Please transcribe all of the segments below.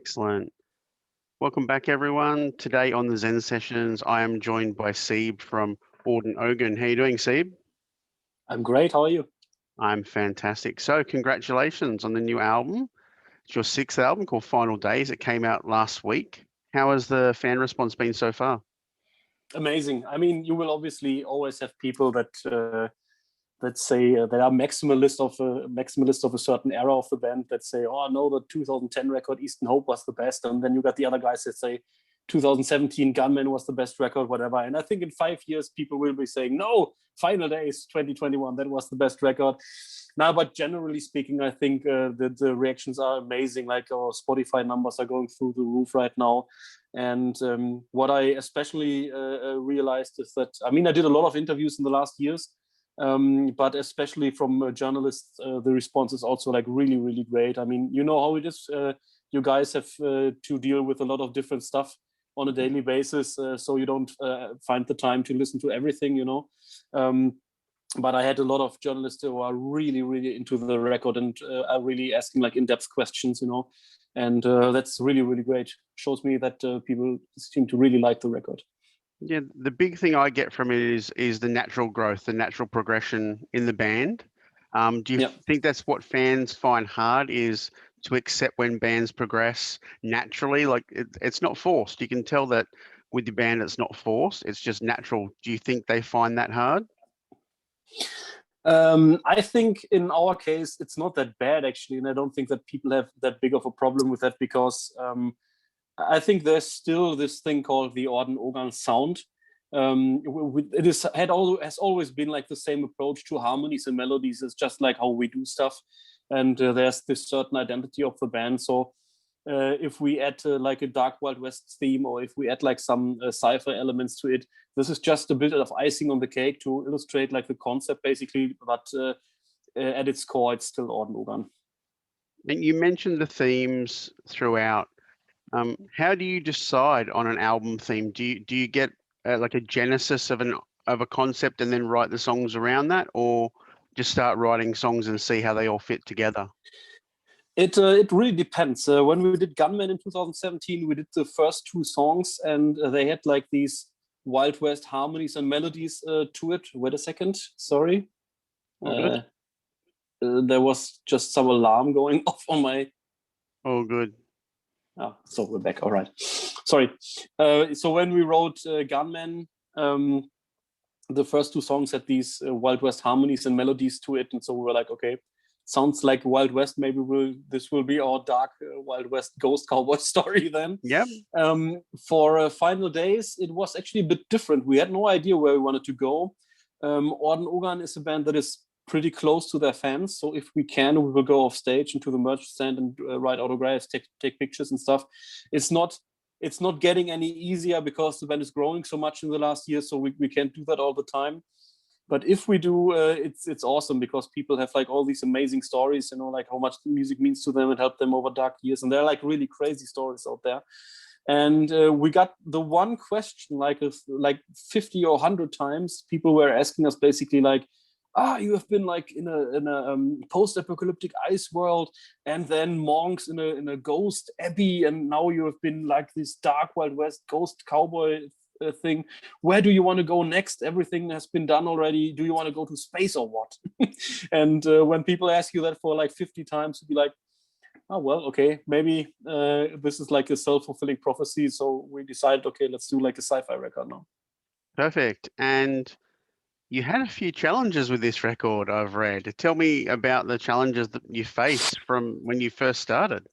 Excellent. Welcome back, everyone. Today on the Zen Sessions, I am joined by Seeb from Orden Ogan. How are you doing, Seeb? I'm great. How are you? I'm fantastic. So congratulations on the new album. It's your sixth album called Final Days. It came out last week. How has the fan response been so far? Amazing. I mean, you will obviously always have people that say they are maximalist of a certain era of the band that say, oh no, the 2010 record Eastern Hope was the best, and then you got the other guys that say 2017 Gunmen was the best record, whatever. And I think in 5 years people will be saying, no, Final Days 2021, that was the best record. Now, but generally speaking, I think that the reactions are amazing. Like our Spotify numbers are going through the roof right now. And what I especially realized is that, I mean, I did a lot of interviews in the last years, but especially from journalists, the response is also like really, really great. I mean, you know how it is. You guys have to deal with a lot of different stuff on a daily basis, so you don't find the time to listen to everything, you know. But I had a lot of journalists who are really, really into the record and are really asking like in-depth questions, you know. And that's really, really great. Shows me that people seem to really like the record. Yeah, the big thing I get from it is the natural growth, the natural progression in the band. Do you think that's what fans find hard, is to accept when bands progress naturally? Like it's not forced. You can tell that with the band it's not forced. It's just natural. Do you think they find that hard? I think in our case, it's not that bad actually. And I don't think that people have that big of a problem with that because I think there's still this thing called the Orden Ogan sound. It has always been like the same approach to harmonies and melodies. It's just like how we do stuff. And there's this certain identity of the band. So if we add like a Dark Wild West theme, or if we add like some sci-fi elements to it, this is just a bit of icing on the cake to illustrate like the concept basically, but at its core, it's still Orden Ogan. And you mentioned the themes throughout. How do you decide on an album theme? Do you get like a genesis of a concept and then write the songs around that, or just start writing songs and see how they all fit together? It really depends. When we did Gunmen in 2017, we did the first two songs, and they had like these Wild West harmonies and melodies to it. Wait a second, sorry. There was just some alarm going off on my. Oh, good. Oh, so we're back. All right. Sorry. So when we wrote Gunmen, the first two songs had these Wild West harmonies and melodies to it, and so we were like, okay, sounds like Wild West. Maybe this will be our dark Wild West ghost cowboy story then. Yeah. For Final Days, it was actually a bit different. We had no idea where we wanted to go. Orden Ogan is a band that is pretty close to their fans. So if we can, we will go off stage into the merch stand and write autographs, take pictures and stuff. It's not getting any easier because the band is growing so much in the last year. So we can't do that all the time. But if we do, it's awesome because people have like all these amazing stories, you know, like how much music means to them and help them over dark years. And they're like really crazy stories out there. And we got the one question like 50 or 100 times. People were asking us basically like, you have been like in a post-apocalyptic ice world, and then monks in a ghost abbey, and now you have been like this dark Wild West ghost cowboy thing. Where do you want to go next? Everything has been done already. Do you want to go to space or what? And when people ask you that for like 50 times, you'd be like, oh well, okay, maybe this is like a self-fulfilling prophecy. So we decided, okay, let's do like a sci-fi record now. Perfect. And you had a few challenges with this record, I've read. Tell me about the challenges that you faced from when you first started.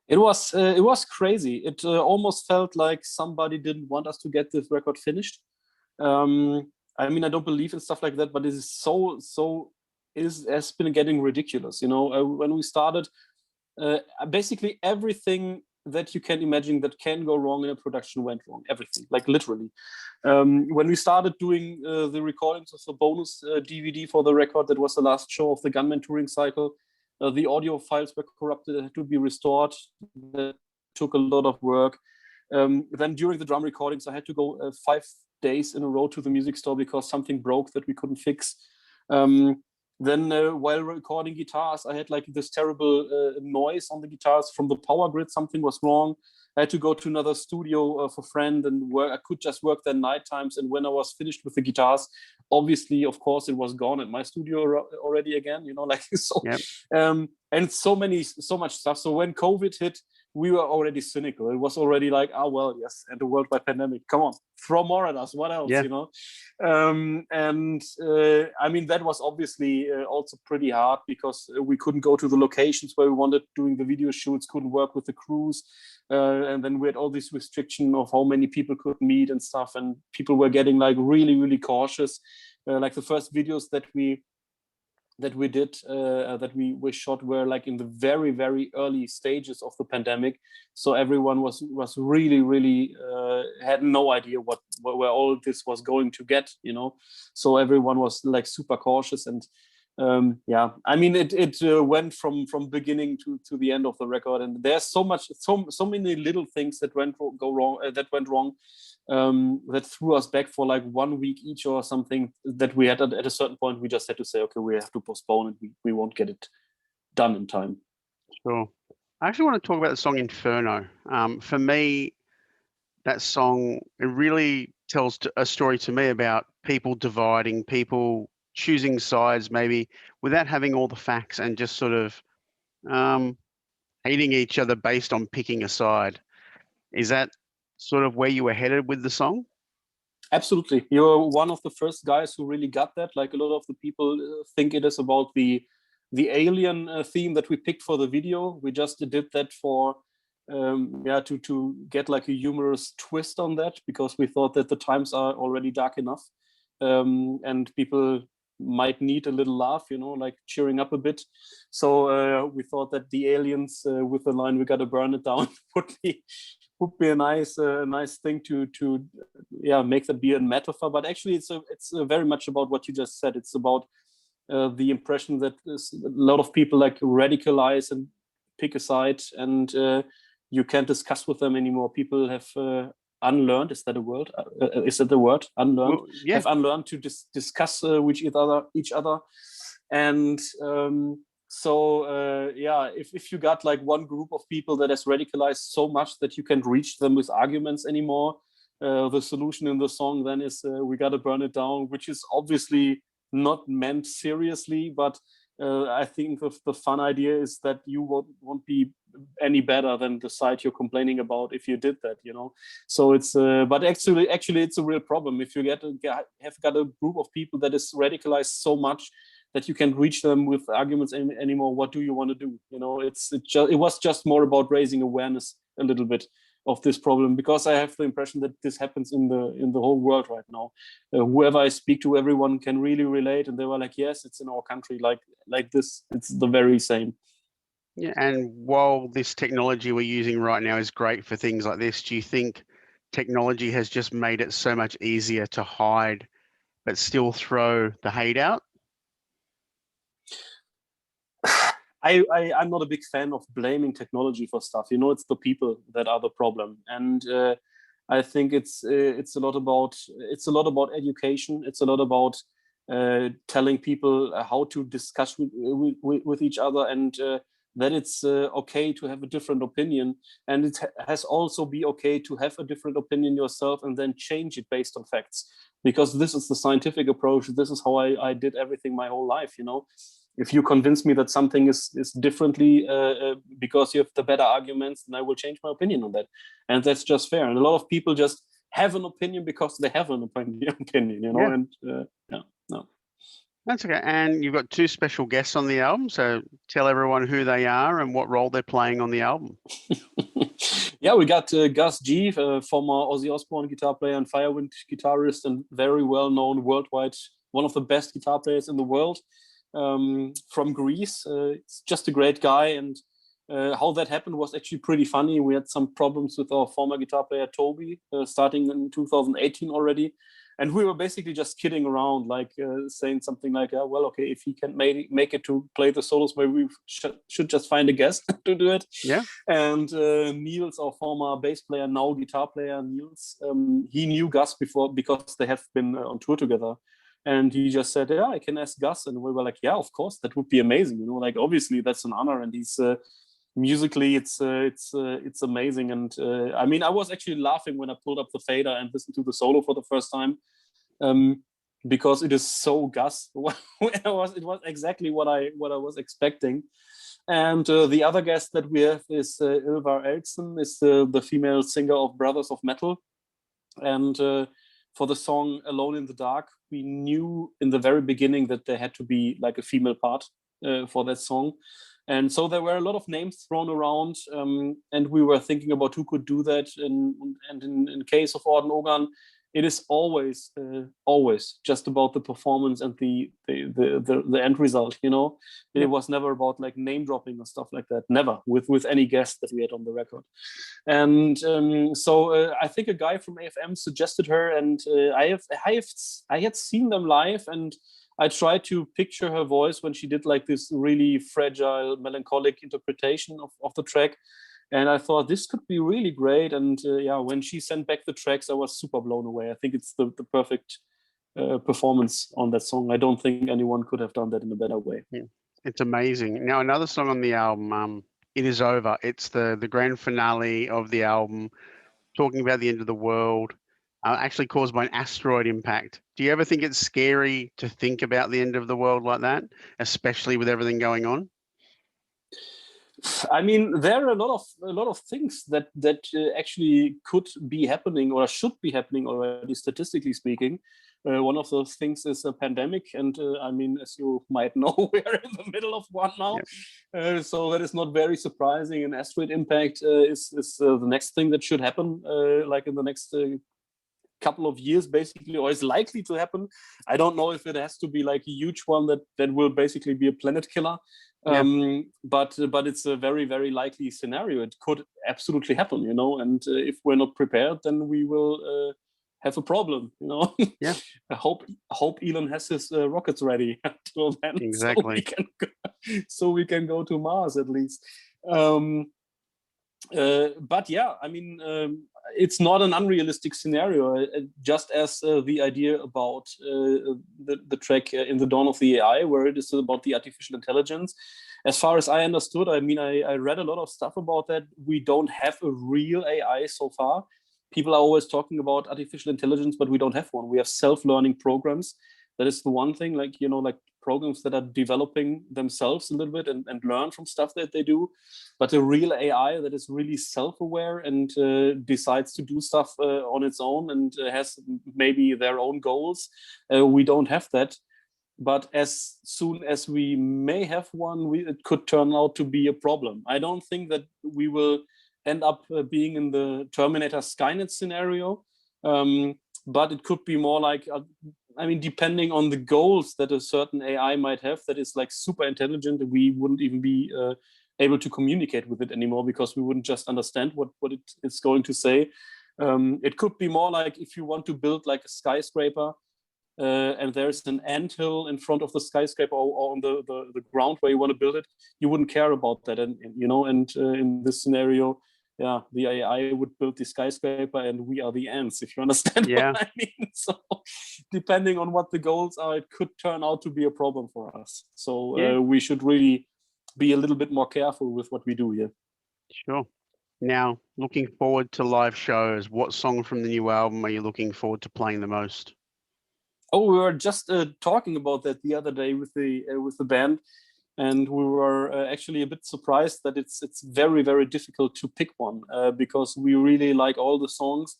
It was crazy. It almost felt like somebody didn't want us to get this record finished. I mean, I don't believe in stuff like that, but it is has been getting ridiculous. You know, when we started, basically everything that you can imagine that can go wrong in a production went wrong. Everything, like literally. When we started doing the recordings of the bonus DVD for the record, that was the last show of the Gunmen touring cycle. The audio files were corrupted and had to be restored. That took a lot of work. Then during the drum recordings, I had to go 5 days in a row to the music store because something broke that we couldn't fix. Then while recording guitars, I had like this terrible noise on the guitars from the power grid. Something was wrong. I had to go to another studio for a friend and work. I could just work there night times. And when I was finished with the guitars, obviously, of course, it was gone at my studio already again, you know, like so. Yep. And so much stuff. So when COVID hit, we were already cynical. It was already like, oh, well, yes, and the worldwide pandemic. Come on, throw more at us. What else, Yeah. you know? I mean, that was obviously also pretty hard because we couldn't go to the locations where we wanted doing the video shoots, couldn't work with the crews. And then we had all this restriction of how many people could meet and stuff. And people were getting like really, really cautious. Like the first videos that we did that we shot were like in the very, very early stages of the pandemic, so everyone was really had no idea where all this was going to get, you know. So everyone was like super cautious. And yeah, I mean, it went from beginning to the end of the record, and there's so many little things that went wrong that threw us back for like 1 week each or something, that we had at a certain point we just had to say, okay, we have to postpone it. We won't get it done in time. Sure. I actually want to talk about the song Inferno. For me, that song, it really tells a story to me about people dividing, people choosing sides, maybe without having all the facts, and just sort of hating each other based on picking a side. Is that sort of where you were headed with the song? Absolutely. You're one of the first guys who really got that. Like, a lot of the people think it is about the alien theme that we picked for the video. We just did that for to get like a humorous twist on that, because we thought that the times are already dark enough, and people might need a little laugh, you know, like cheering up a bit. So we thought that the aliens with the line "we gotta burn it down" would be a nice thing to make that be a metaphor. But actually it's very much about what you just said. It's about the impression that a lot of people like radicalize and pick a side, and you can't discuss with them anymore. People have unlearned. Is that a word? Is that the word? Unlearned. Well, yeah. Have unlearned to discuss with each other, and if you got like one group of people that has radicalized so much that you can't reach them with arguments anymore, the solution in the song then is "we gotta burn it down," which is obviously not meant seriously, but I think the fun idea is that you won't be any better than the side you're complaining about if you did that, you know. So it's but actually it's a real problem if you have got a group of people that is radicalized so much that you can't reach them with arguments anymore. What do you want to do? You know, it was just more about raising awareness a little bit of this problem, because I have the impression that this happens in the whole world right now. Whoever I speak to, everyone can really relate, and they were like, yes, it's in our country like this. It's the very same. Yeah, and while this technology we're using right now is great for things like this, do you think technology has just made it so much easier to hide but still throw the hate out? I'm not a big fan of blaming technology for stuff. You know, it's the people that are the problem, and I think it's a lot about education. It's a lot about telling people how to discuss with each other, and that it's okay to have a different opinion, and it has also be okay to have a different opinion yourself and then change it based on facts, because this is the scientific approach. This is how I did everything my whole life, you know. If you convince me that something is differently because you have the better arguments, then I will change my opinion on that, and that's just fair. And a lot of people just have an opinion because they have an opinion, you know. Yeah. And no. That's okay. And you've got two special guests on the album, so tell everyone who they are and what role they're playing on the album. Yeah, we got Gus G, former Ozzy Osbourne guitar player and Firewind guitarist, and very well known worldwide, one of the best guitar players in the world. From Greece. It's just a great guy, and how that happened was actually pretty funny. We had some problems with our former guitar player Toby starting in 2018 already, and we were basically just kidding around, like saying something like, well, okay, if he can make it to play the solos, maybe we should just find a guest to do it. Yeah. And Niels, our former bass player, now guitar player, Niels, he knew Gus before because they have been on tour together And he just said, yeah, I can ask Gus. And we were like, yeah, of course, that would be amazing. You know, like obviously that's an honor. And he's musically, it's amazing. And I mean, I was actually laughing when I pulled up the fader and listened to the solo for the first time, because it is so Gus. It was exactly what I was expecting. And the other guest that we have is Ylva Elson, is the female singer of Brothers of Metal. And for the song Alone in the Dark, we knew in the very beginning that there had to be like a female part for that song. And so there were a lot of names thrown around, and we were thinking about who could do that. And in case of Orden Ogan, it is always just about the performance and the end result. You know, it was never about like name dropping or stuff like that. Never with any guest that we had on the record. And so I think a guy from AFM suggested her, and I had seen them live, and I tried to picture her voice when she did like this really fragile, melancholic interpretation of the track. And I thought this could be really great. And yeah, when she sent back the tracks, I was super blown away. I think it's the perfect performance on that song. I don't think anyone could have done that in a better way. Yeah. It's amazing. Now, another song on the album, It Is Over. It's the grand finale of the album, talking about the end of the world, actually caused by an asteroid impact. Do you ever think it's scary to think about the end of the world like that, especially with everything going on? I mean, there are a lot of things that actually could be happening or should be happening already, statistically speaking. One of those things is a pandemic, and I mean, as you might know, we're in the middle of one now. Yep. So that is not very surprising. An asteroid impact is the next thing that should happen, like in the next couple of years, basically, or is likely to happen. I don't know if it has to be like a huge one that will basically be a planet killer. But it's a very, very likely scenario. It could absolutely happen, you know, and if we're not prepared, then we will have a problem, you know. Yeah. I hope Elon has his rockets ready until then. Exactly. So we can go to Mars at least. But yeah, I mean, it's not an unrealistic scenario, just as the idea about the track In the Dawn of the AI, where it is about the artificial intelligence. As far as I understood, I mean, I read a lot of stuff about that. We don't have a real AI so far. People are always talking about artificial intelligence, but we don't have one. We have self-learning programs. That is the one thing, like, you know, like programs that are developing themselves a little bit and learn from stuff that they do. But a real AI that is really self-aware and decides to do stuff on its own and has maybe their own goals, we don't have that. But as soon as we may have one, it could turn out to be a problem. I don't think that we will end up being in the Terminator Skynet scenario, but it could be more like, I mean, depending on the goals that a certain AI might have that is like super intelligent, we wouldn't even be able to communicate with it anymore because we wouldn't just understand what it is going to say. It could be more like if you want to build like a skyscraper, and there's an anthill in front of the skyscraper or on the ground where you want to build it, you wouldn't care about that. And you know, and in this scenario, yeah, the AI would build the skyscraper and we are the ants, if you understand what I mean. So depending on what the goals are, it could turn out to be a problem for us. So we should really be a little bit more careful with what we do here. Sure. Now, looking forward to live shows, what song from the new album are you looking forward to playing the most? Oh, we were just talking about that the other day with the band, and we were actually a bit surprised that it's very, very difficult to pick one because we really like all the songs.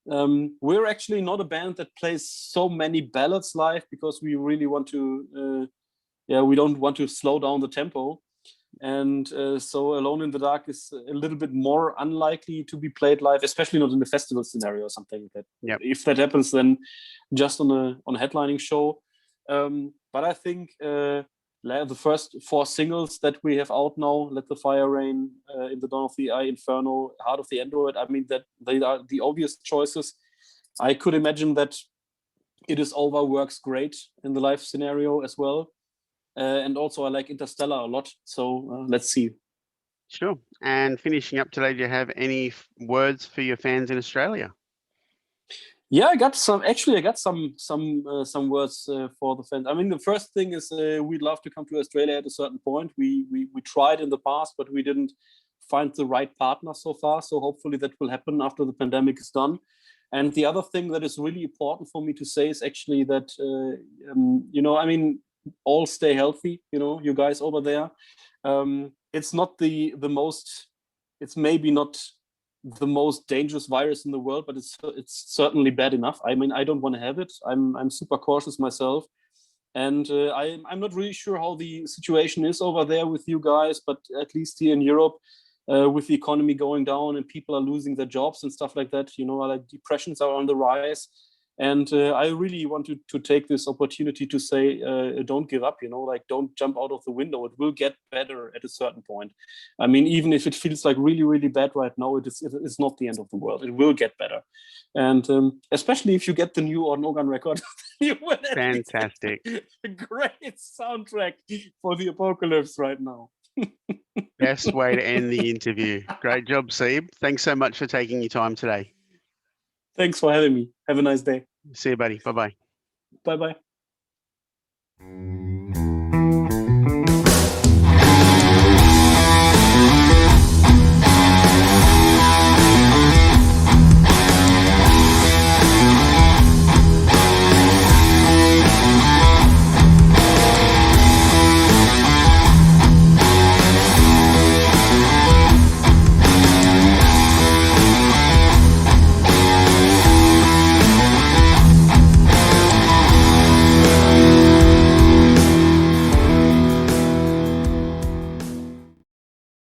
We're actually not a band that plays so many ballads live because we really want to, we don't want to slow down the tempo. And so Alone in the Dark is a little bit more unlikely to be played live, especially not in the festival scenario or something like that. Yep. If that happens, then just on a headlining show. But I think the first 4 singles that we have out now, Let the Fire Rain, In the Dawn of the Eye, Inferno, Heart of the Android, I mean, that they are the obvious choices. I could imagine that It Is Over works great in the live scenario as well. And also I like Interstellar a lot. So let's see. Sure. And finishing up today, do you have any words for your fans in Australia? Yeah, I got some. Actually, I got some words for the fans. I mean, the first thing is we'd love to come to Australia at a certain point. We tried in the past, but we didn't find the right partner so far. So hopefully that will happen after the pandemic is done. And the other thing that is really important for me to say is actually that I mean, all stay healthy. You guys over there. It's not the most. It's maybe not the most dangerous virus in the world, but it's certainly bad enough. I mean, I don't want to have it. I'm super cautious myself, and I'm not really sure how the situation is over there with you guys, but at least here in Europe, with the economy going down and people are losing their jobs and stuff like that, like depressions are on the rise. And I really want to take this opportunity to say, don't give up, like don't jump out of the window. It will get better at a certain point. I mean, even if it feels like really, really bad right now, it is not the end of the world. It will get better. And especially if you get the new Orden Ogan record, you will Fantastic. A great soundtrack for the apocalypse right now. Best way to end the interview. Great job, Seeb. Thanks so much for taking your time today. Thanks for having me. Have a nice day. See you, buddy. Bye-bye. Bye-bye.